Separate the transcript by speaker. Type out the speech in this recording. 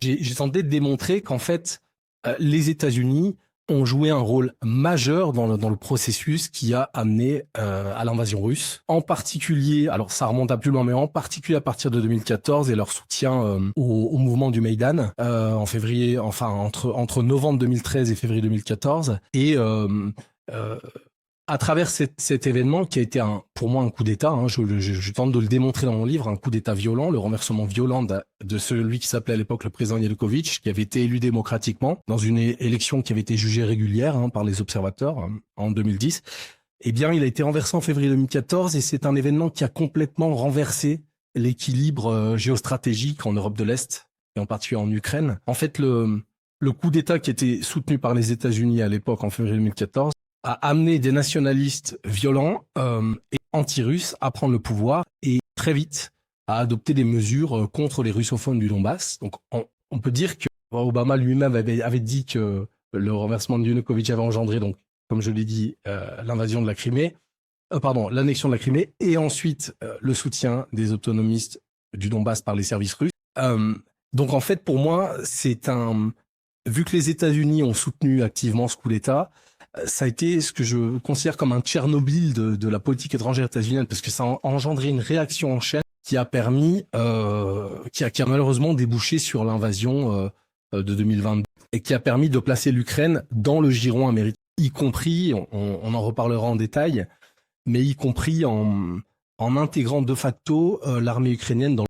Speaker 1: j'ai tenté de démontrer qu'en fait, les États-Unis ont joué un rôle majeur dans le processus qui a amené à l'invasion russe. En particulier, alors ça remonte à plus loin, mais en particulier à partir de 2014 et leur soutien au mouvement du Maïdan en février, enfin entre novembre 2013 et février 2014. Et à travers cet événement qui a été pour moi un coup d'État, hein, je tente de le démontrer dans mon livre, un coup d'État violent, le renversement violent de celui qui s'appelait à l'époque le président Yanukovych, qui avait été élu démocratiquement dans une élection qui avait été jugée régulière par les observateurs en 2010. Eh bien, il a été renversé en février 2014 et c'est un événement qui a complètement renversé l'équilibre géostratégique en Europe de l'Est et en particulier en Ukraine. En fait, le coup d'État qui était soutenu par les États-Unis à l'époque en février 2014 a amené des nationalistes violents et anti-russes à prendre le pouvoir et très vite à adopter des mesures contre les russophones du Donbass. Donc on peut dire que Obama lui-même avait dit que le renversement de Yanukovych avait engendré, donc, comme je l'ai dit, l'invasion de la Crimée, l'annexion de la Crimée, et ensuite le soutien des autonomistes du Donbass par les services russes. Donc en fait, pour moi, vu que les États-Unis ont soutenu activement ce coup d'État, ça a été ce que je considère comme un Tchernobyl de la politique étrangère états-unienne, parce que ça a engendré une réaction en chaîne qui a permis, qui a malheureusement débouché sur l'invasion de 2022 et qui a permis de placer l'Ukraine dans le giron américain, y compris, on en reparlera en détail, mais y compris en intégrant de facto l'armée ukrainienne dans